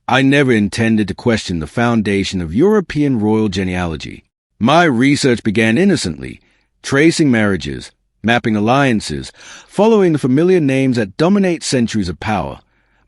I never intended to question the foundation of European royal genealogy. My research began innocently, tracing marriages, mapping alliances, following the familiar names that dominate centuries of power: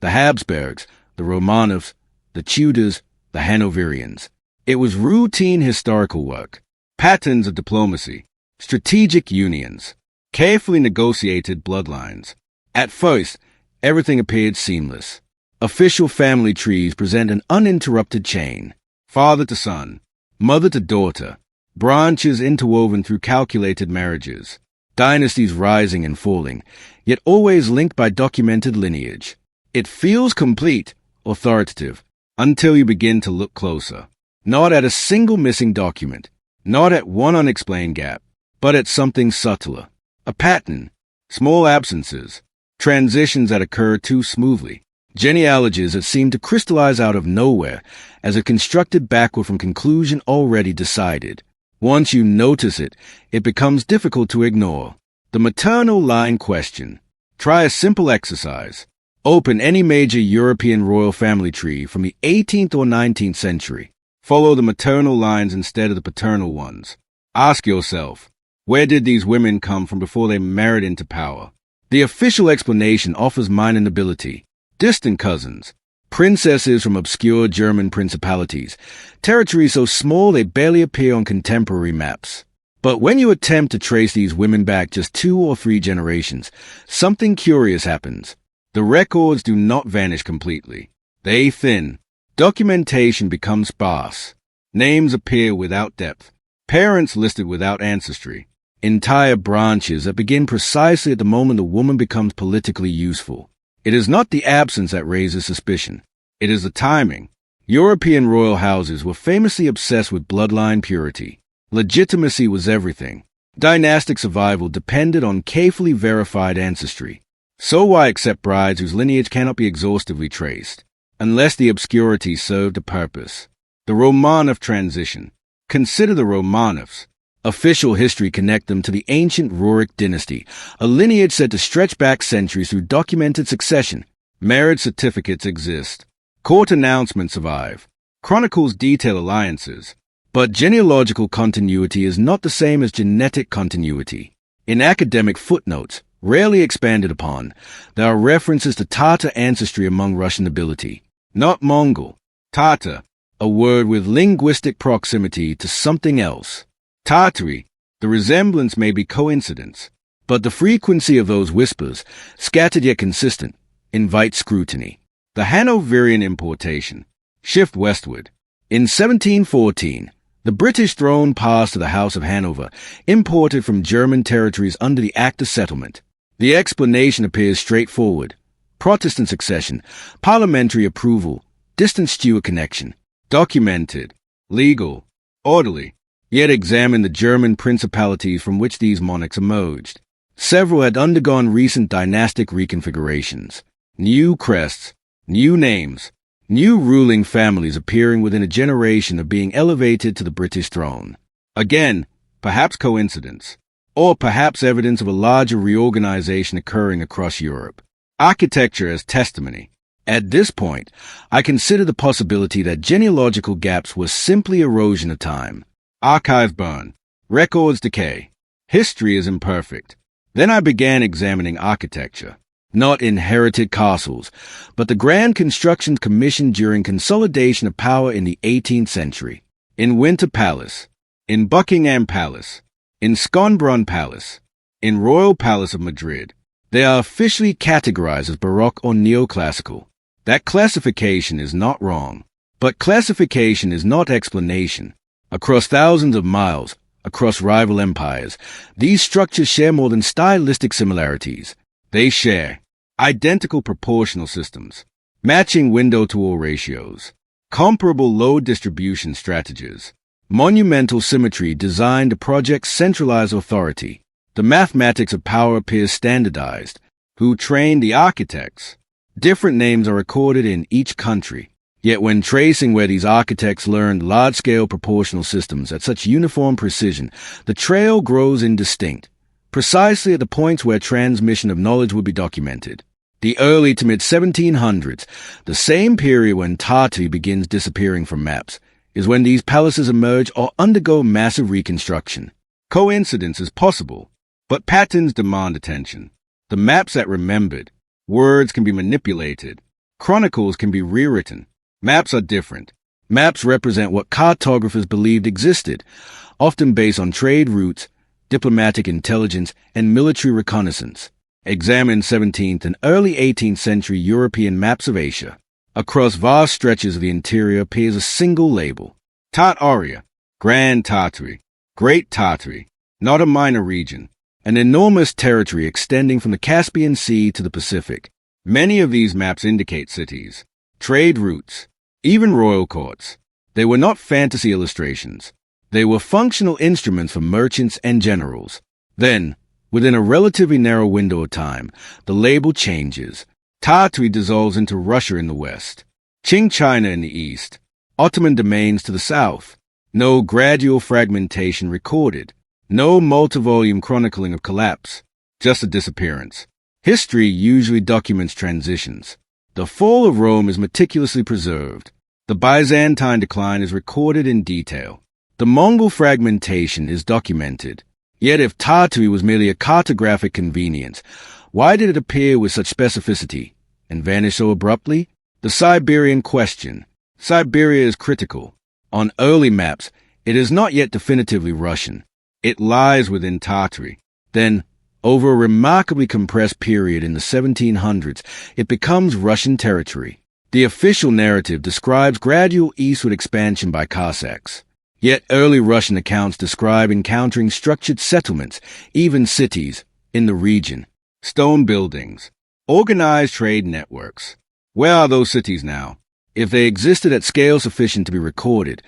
the Habsburgs, the Romanovs, the Tudors, the Hanoverians. It was routine historical work, patterns of diplomacy, strategic unions, carefully negotiated bloodlines. At first, everything appeared seamless. Official family trees present an uninterrupted chain, father to son, mother to daughter, branches interwoven through calculated marriages, dynasties rising and falling, yet always linked by documented lineage. It feels complete, authoritative, until you begin to look closer. Not at a single missing document, not at one unexplained gap, but at something subtler. A pattern, small absences, transitions that occur too smoothly, genealogies that seem to crystallize out of nowhere as if constructed backward from conclusion already decided. Once you notice it, it becomes difficult to ignore. The maternal line question. Try a simple exercise. Open any major European royal family tree from the 18th or 19th century. Follow the maternal lines instead of the paternal ones. Ask yourself, where did these women come from before they married into power? The official explanation offers minor nobility, distant cousins, princesses from obscure German principalities, territories so small they barely appear on contemporary maps. But when you attempt to trace these women back just 2 or 3 generations, something curious happens. The records do not vanish completely. They thin. Documentation becomes sparse. Names appear without depth. Parents listed without ancestry. Entire branches that begin precisely at the moment the woman becomes politically useful. It is not the absence that raises suspicion. It is the timing. European royal houses were famously obsessed with bloodline purity. Legitimacy was everything. Dynastic survival depended on carefully verified ancestry. So why accept brides whose lineage cannot be exhaustively traced, unless the obscurity served a purpose? The Romanov transition. Consider the Romanovs. Official history connect them to the ancient Rurik dynasty, a lineage said to stretch back centuries through documented succession. Marriage certificates exist. Court announcements survive. Chronicles detail alliances. But genealogical continuity is not the same as genetic continuity. In academic footnotes, rarely expanded upon, there are references to Tartar ancestry among Russian nobility. Not Mongol. Tartar, a word with linguistic proximity to something else. Tartary, the resemblance may be coincidence, but the frequency of those whispers, scattered yet consistent, invite scrutiny. The Hanoverian importation. Shift westward. In 1714, the British throne passed to the House of Hanover, imported from German territories under the Act of Settlement. The explanation appears straightforward. Protestant succession, parliamentary approval, distant Stuart connection. Documented, legal, orderly. Yet examine the German principalities from which these monarchs emerged. Several had undergone recent dynastic reconfigurations. New crests, new names, new ruling families appearing within a generation of being elevated to the British throne. Again, perhaps coincidence, or perhaps evidence of a larger reorganization occurring across Europe. Architecture as testimony. At this point, I consider the possibility that genealogical gaps were simply erosion of time. Archives burn. Records decay. History is imperfect. Then I began examining architecture. Not inherited castles, but the grand constructions commissioned during consolidation of power in the 18th century. In Winter Palace. In Buckingham Palace. In Schönbrunn Palace. In Royal Palace of Madrid. They are officially categorized as Baroque or Neoclassical. That classification is not wrong. But classification is not explanation. Across thousands of miles, across rival empires, these structures share more than stylistic similarities. They share identical proportional systems, matching window-to-wall ratios, comparable load distribution strategies, monumental symmetry designed to project centralized authority. The mathematics of power appears standardized. Who trained the architects? Different names are recorded in each country. Yet when tracing where these architects learned large-scale proportional systems at such uniform precision, the trail grows indistinct, precisely at the points where transmission of knowledge would be documented. The early to mid-1700s, the same period when Tartary begins disappearing from maps, is when these palaces emerge or undergo massive reconstruction. Coincidence is possible, but patterns demand attention. The maps that remembered, words can be manipulated, chronicles can be rewritten. Maps are different. Maps represent what cartographers believed existed, often based on trade routes, diplomatic intelligence, and military reconnaissance. Examine 17th and early 18th century European maps of Asia. Across vast stretches of the interior appears a single label. Tartaria, Grand Tartary, Great Tartary, not a minor region, an enormous territory extending from the Caspian Sea to the Pacific. Many of these maps indicate cities, trade routes, even royal courts. They were not fantasy illustrations. They were functional instruments for merchants and generals. Then, within a relatively narrow window of time, the label changes. Tartary dissolves into Russia in the west, Qing China in the east, Ottoman domains to the south. No gradual fragmentation recorded, no multi-volume chronicling of collapse, just a disappearance. History usually documents transitions. The fall of Rome is meticulously preserved. The Byzantine decline is recorded in detail. The Mongol fragmentation is documented. Yet if Tartary was merely a cartographic convenience, why did it appear with such specificity and vanish so abruptly? The Siberian question. Siberia is critical. On early maps, it is not yet definitively Russian. It lies within Tartary. Then, over a remarkably compressed period in the 1700s, it becomes Russian territory. The official narrative describes gradual eastward expansion by Cossacks. Yet early Russian accounts describe encountering structured settlements, even cities, in the region. Stone buildings, organized trade networks. Where are those cities now? If they existed at scale sufficient to be recorded,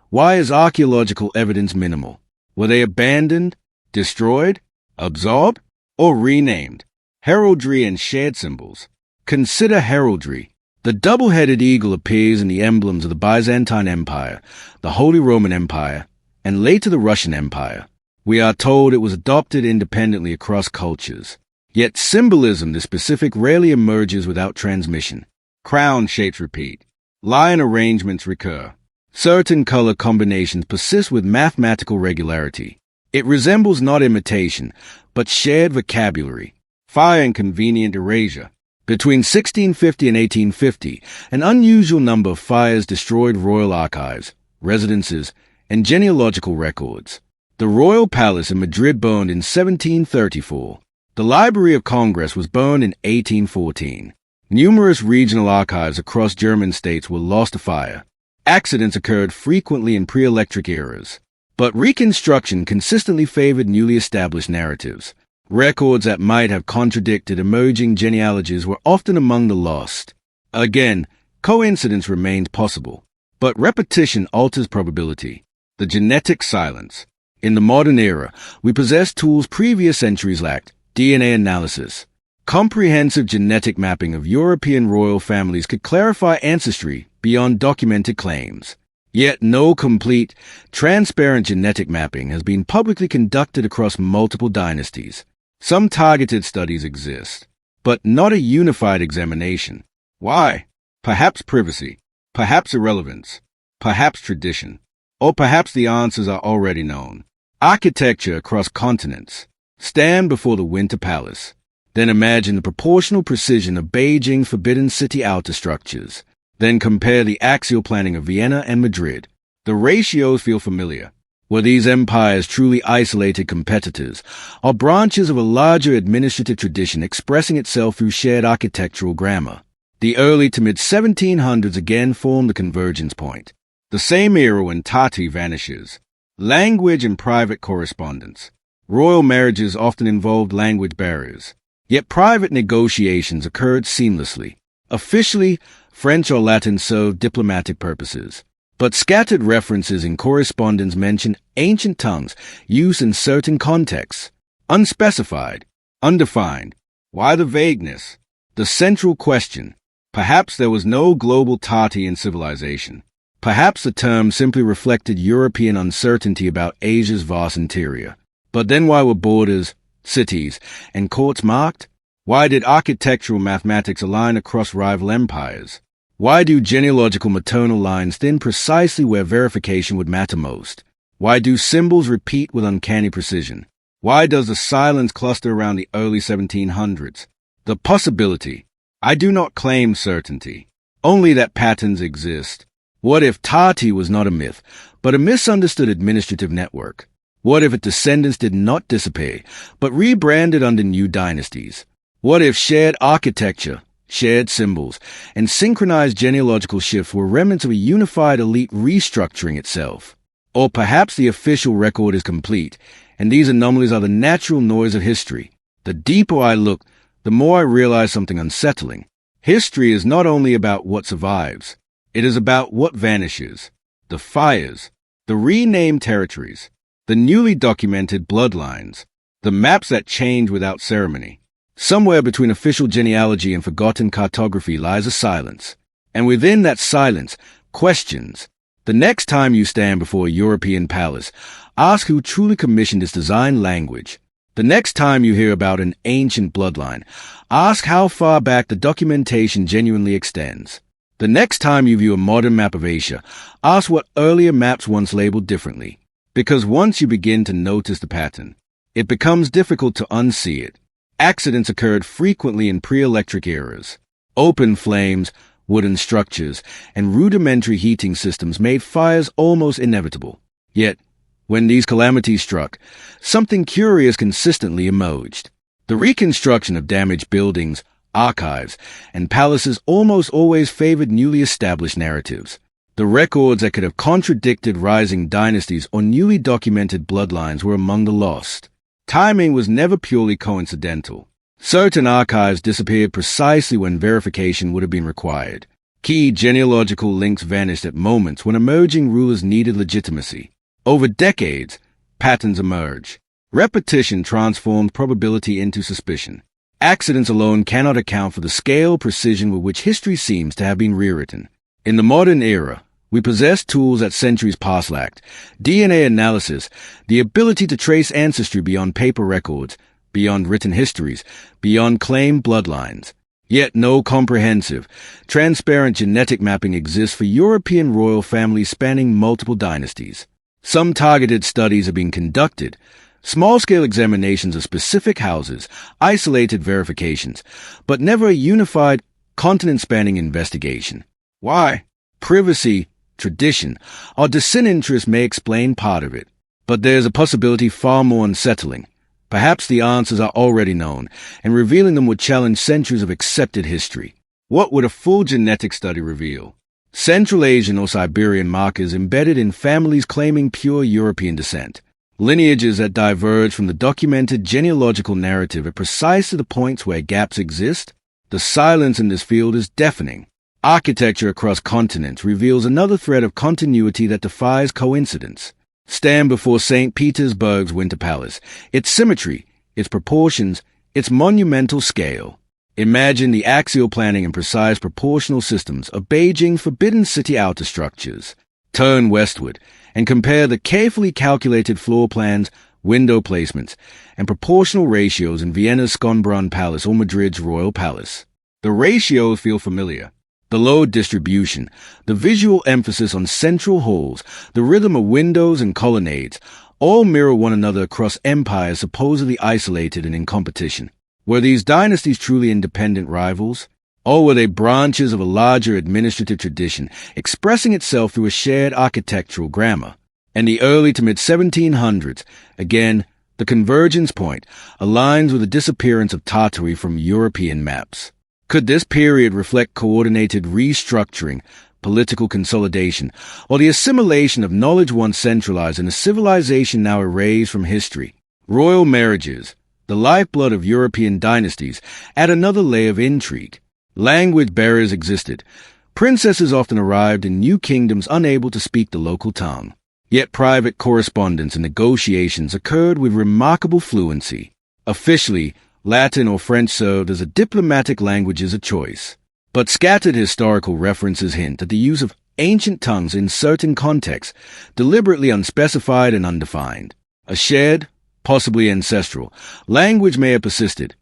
why is archaeological evidence minimal? Were they abandoned, destroyed, absorbed, or renamed? Heraldry and shared symbols. Consider heraldry. The double-headed eagle appears in the emblems of the Byzantine Empire, the Holy Roman Empire, and later the Russian Empire. We are told it was adopted independently across cultures. Yet symbolism this specific rarely emerges without transmission. Crown shapes repeat. Line arrangements recur. Certain color combinations persist with mathematical regularity. It resembles not imitation, but shared vocabulary. Fire and convenient erasure. Between 1650 and 1850, an unusual number of fires destroyed royal archives, residences, and genealogical records. The royal palace in Madrid burned in 1734. The Library of Congress was burned in 1814. Numerous regional archives across German states were lost to fire. Accidents occurred frequently in pre-electric eras. But Reconstruction consistently favored newly established narratives. Records that might have contradicted emerging genealogies were often among the lost. Again, coincidence remains possible, but repetition alters probability. The genetic silence. In the modern era, we possess tools previous centuries lacked: DNA analysis. Comprehensive genetic mapping of European royal families could clarify ancestry beyond documented claims. Yet no complete, transparent genetic mapping has been publicly conducted across multiple dynasties. Some targeted studies exist, but not a unified examination. Why? Perhaps privacy, perhaps irrelevance, perhaps tradition, or perhaps the answers are already known. Architecture across continents. Stand before the Winter Palace. Then imagine the proportional precision of Beijing's Forbidden City outer structures. Then compare the axial planning of Vienna and Madrid. The ratios feel familiar. Were these empires truly isolated competitors, or branches of a larger administrative tradition expressing itself through shared architectural grammar? The early to mid-1700s again form the convergence point. The same era when Tartary vanishes. Language and private correspondence. Royal marriages often involved language barriers. Yet private negotiations occurred seamlessly. Officially, French or Latin served diplomatic purposes. But scattered references in correspondence mention ancient tongues used in certain contexts. Unspecified, undefined. Why the vagueness? The central question. Perhaps there was no global Tartarian civilization. Perhaps the term simply reflected European uncertainty about Asia's vast interior. But then why were borders, cities, and courts marked? Why did architectural mathematics align across rival empires? Why do genealogical maternal lines thin precisely where verification would matter most? Why do symbols repeat with uncanny precision? Why does the silence cluster around the early 1700s? The possibility. I do not claim certainty, only that patterns exist. What if Tartary was not a myth, but a misunderstood administrative network? What if its descendants did not disappear, but rebranded under new dynasties? What if shared architecture, shared symbols, and synchronized genealogical shifts were remnants of a unified elite restructuring itself? Or perhaps the official record is complete, and these anomalies are the natural noise of history. The deeper I look, the more I realize something unsettling. History is not only about what survives, it is about what vanishes. The fires, the renamed territories, the newly documented bloodlines, the maps that change without ceremony. Somewhere between official genealogy and forgotten cartography lies a silence, and within that silence, questions. The next time you stand before a European palace, ask who truly commissioned its design language. The next time you hear about an ancient bloodline, ask how far back the documentation genuinely extends. The next time you view a modern map of Asia, ask what earlier maps once labeled differently. Because once you begin to notice the pattern, it becomes difficult to unsee it. Accidents occurred frequently in pre-electric eras. Open flames, wooden structures, and rudimentary heating systems made fires almost inevitable. Yet, when these calamities struck, something curious consistently emerged. The reconstruction of damaged buildings, archives, and palaces almost always favored newly established narratives. The records that could have contradicted rising dynasties or newly documented bloodlines were among the lost. Timing was never purely coincidental. Certain archives disappeared precisely when verification would have been required. Key genealogical links vanished at moments when emerging rulers needed legitimacy. Over decades, patterns emerge. Repetition transformed probability into suspicion. Accidents alone cannot account for the scale precision with which history seems to have been rewritten. In the modern era, we possess tools that centuries past lacked: DNA analysis, the ability to trace ancestry beyond paper records, beyond written histories, beyond claimed bloodlines. Yet no comprehensive, transparent genetic mapping exists for European royal families spanning multiple dynasties. Some targeted studies are being conducted, small-scale examinations of specific houses, isolated verifications, but never a unified, continent-spanning investigation. Why? Privacy, tradition, or disinterest may explain part of it, but there's a possibility far more unsettling. Perhaps the answers are already known, and revealing them would challenge centuries of accepted history. What would a full genetic study reveal? Central Asian or Siberian markers embedded in families claiming pure European descent. Lineages that diverge from the documented genealogical narrative at precisely the points where gaps exist. The silence in this field is deafening. Architecture across continents reveals another thread of continuity that defies coincidence. Stand before St. Petersburg's Winter Palace, its symmetry, its proportions, its monumental scale. Imagine the axial planning and precise proportional systems of Beijing's Forbidden City outer structures. Turn westward and compare the carefully calculated floor plans, window placements, and proportional ratios in Vienna's Schönbrunn Palace or Madrid's Royal Palace. The ratios feel familiar. The load distribution, the visual emphasis on central halls, the rhythm of windows and colonnades, all mirror one another across empires supposedly isolated and in competition. Were these dynasties truly independent rivals? Or were they branches of a larger administrative tradition expressing itself through a shared architectural grammar? In the early to mid-1700s, again, the convergence point aligns with the disappearance of Tartary from European maps. Could this period reflect coordinated restructuring, political consolidation, or the assimilation of knowledge once centralized in a civilization now erased from history? Royal marriages, the lifeblood of European dynasties, add another layer of intrigue. Language barriers existed. Princesses often arrived in new kingdoms unable to speak the local tongue. Yet private correspondence and negotiations occurred with remarkable fluency. Officially, Latin or French served as a diplomatic languages of choice. But scattered historical references hint at the use of ancient tongues in certain contexts, deliberately unspecified and undefined. A shared, possibly ancestral, language may have persisted,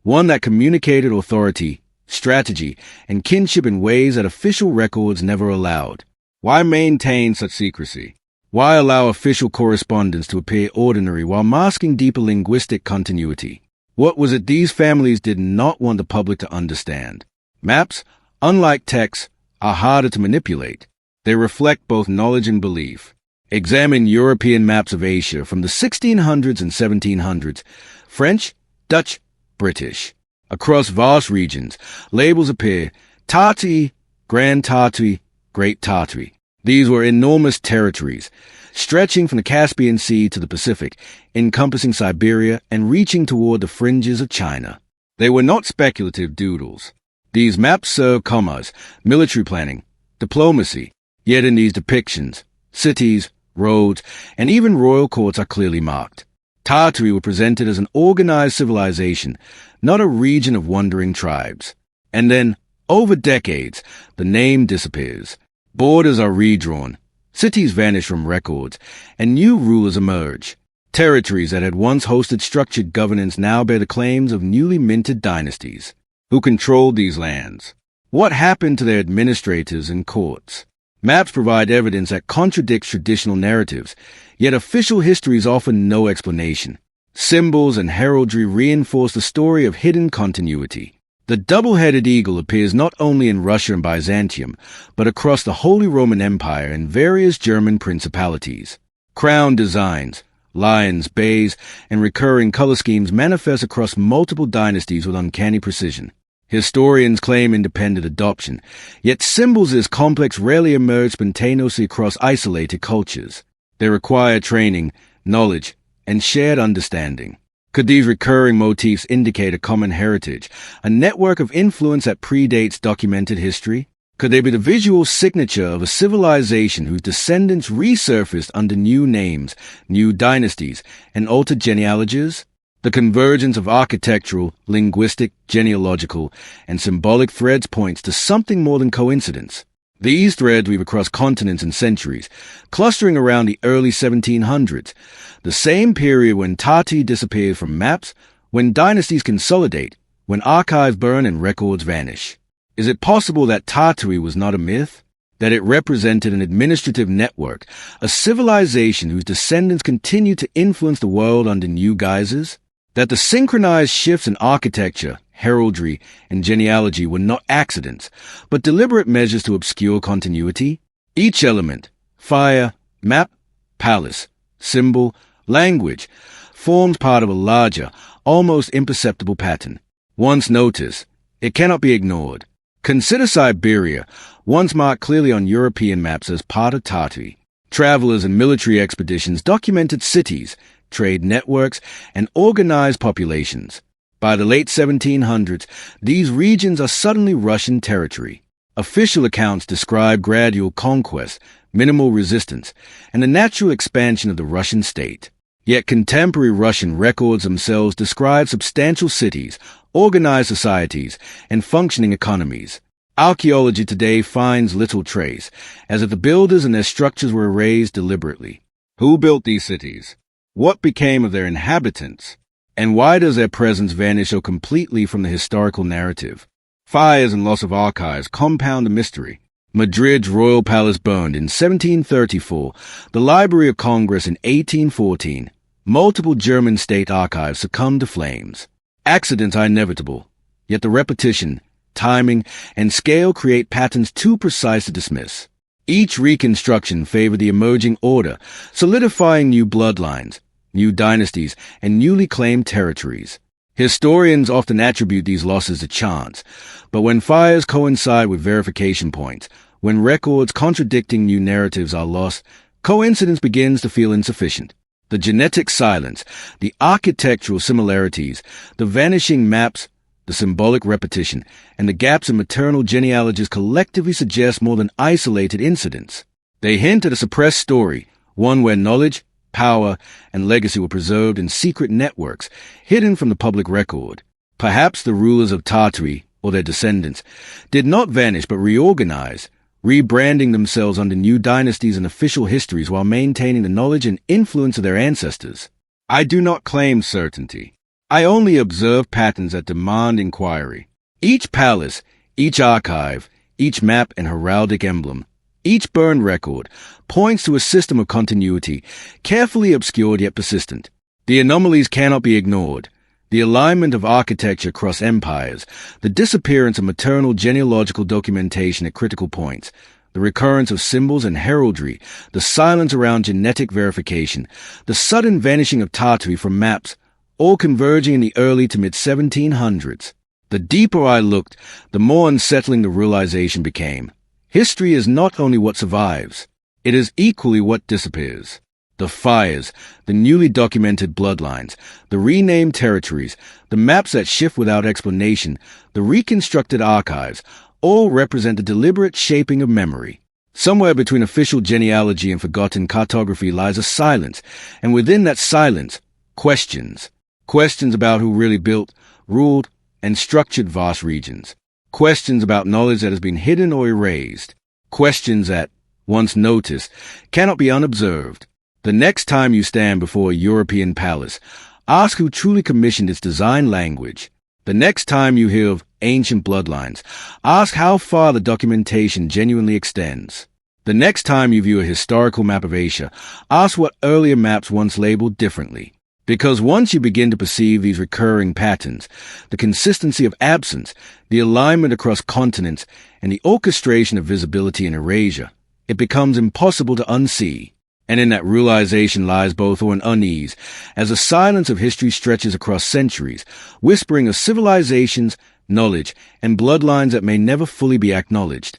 one that communicated authority, strategy, and kinship in ways that official records never allowed. Why maintain such secrecy? Why allow official correspondence to appear ordinary while masking deeper linguistic continuity? What was it these families did not want the public to understand? Maps, unlike texts, are harder to manipulate. They reflect both knowledge and belief. Examine European maps of Asia from the 1600s and 1700s, French, Dutch, British. Across vast regions, labels appear: Tartary, Grand Tartary, Great Tartary. These were enormous territories, stretching from the Caspian Sea to the Pacific, encompassing Siberia and reaching toward the fringes of China. They were not speculative doodles. These maps served commerce, military planning, diplomacy. Yet in these depictions, cities, roads, and even royal courts are clearly marked. Tartary were presented as an organized civilization, not a region of wandering tribes. And then, over decades, the name disappears. Borders are redrawn, cities vanish from records, and new rulers emerge. Territories that had once hosted structured governance now bear the claims of newly minted dynasties. Who controlled these lands? What happened to their administrators and courts? Maps provide evidence that contradicts traditional narratives, yet official histories offer no explanation. Symbols and heraldry reinforce the story of hidden continuity. The double-headed eagle appears not only in Russia and Byzantium, but across the Holy Roman Empire and various German principalities. Crown designs, lions, bays, and recurring color schemes manifest across multiple dynasties with uncanny precision. Historians claim independent adoption, yet symbols as complex rarely emerge spontaneously across isolated cultures. They require training, knowledge, and shared understanding. Could these recurring motifs indicate a common heritage, a network of influence that predates documented history? Could they be the visual signature of a civilization whose descendants resurfaced under new names, new dynasties, and altered genealogies? The convergence of architectural, linguistic, genealogical, and symbolic threads points to something more than coincidence. These threads weave across continents and centuries, clustering around the early 1700s, the same period when Tartary disappears from maps, when dynasties consolidate, when archives burn and records vanish. Is it possible that Tartary was not a myth? That it represented an administrative network, a civilization whose descendants continue to influence the world under new guises? That the synchronized shifts in architecture, heraldry, and genealogy were not accidents, but deliberate measures to obscure continuity? Each element, fire, map, palace, symbol, language, forms part of a larger, almost imperceptible pattern. Once noticed, it cannot be ignored. Consider Siberia, once marked clearly on European maps as part of Tartary. Travelers and military expeditions documented cities, trade networks, and organized populations. By the late 1700s, these regions are suddenly Russian territory. Official accounts describe gradual conquest, minimal resistance, and the natural expansion of the Russian state. Yet contemporary Russian records themselves describe substantial cities, organized societies, and functioning economies. Archaeology today finds little trace, as if the builders and their structures were erased deliberately. Who built these cities? What became of their inhabitants? And why does their presence vanish so completely from the historical narrative? Fires and loss of archives compound the mystery. Madrid's royal palace burned in 1734, the Library of Congress in 1814. Multiple German state archives succumbed to flames. Accidents are inevitable, yet the repetition, timing, and scale create patterns too precise to dismiss. Each reconstruction favored the emerging order, solidifying new bloodlines, new dynasties, and newly claimed territories. Historians often attribute these losses to chance, but when fires coincide with verification points, when records contradicting new narratives are lost, coincidence begins to feel insufficient. The genetic silence, the architectural similarities, the vanishing maps, the symbolic repetition, and the gaps in maternal genealogies collectively suggest more than isolated incidents. They hint at a suppressed story, one where knowledge, power, and legacy were preserved in secret networks, hidden from the public record. Perhaps the rulers of Tartary, or their descendants, did not vanish but reorganize, rebranding themselves under new dynasties and official histories while maintaining the knowledge and influence of their ancestors. I do not claim certainty. I only observe patterns that demand inquiry. Each palace, each archive, each map and heraldic emblem, each burn record points to a system of continuity, carefully obscured yet persistent. The anomalies cannot be ignored. The alignment of architecture across empires, the disappearance of maternal genealogical documentation at critical points, the recurrence of symbols and heraldry, the silence around genetic verification, the sudden vanishing of Tartary from maps, all converging in the early to mid-1700s. The deeper I looked, the more unsettling the realization became. History is not only what survives, it is equally what disappears. The fires, the newly documented bloodlines, the renamed territories, the maps that shift without explanation, the reconstructed archives, all represent the deliberate shaping of memory. Somewhere between official genealogy and forgotten cartography lies a silence, and within that silence, questions. Questions about who really built, ruled, and structured vast regions. Questions about knowledge that has been hidden or erased. Questions that, once noticed, cannot be unobserved. The next time you stand before a European palace, ask who truly commissioned its design language. The next time you hear of ancient bloodlines, ask how far the documentation genuinely extends. The next time you view a historical map of Asia, ask what earlier maps once labeled differently. Because once you begin to perceive these recurring patterns, the consistency of absence, the alignment across continents, and the orchestration of visibility and erasure, it becomes impossible to unsee. And in that realization lies both awe and unease, as the silence of history stretches across centuries, whispering of civilizations, knowledge, and bloodlines that may never fully be acknowledged.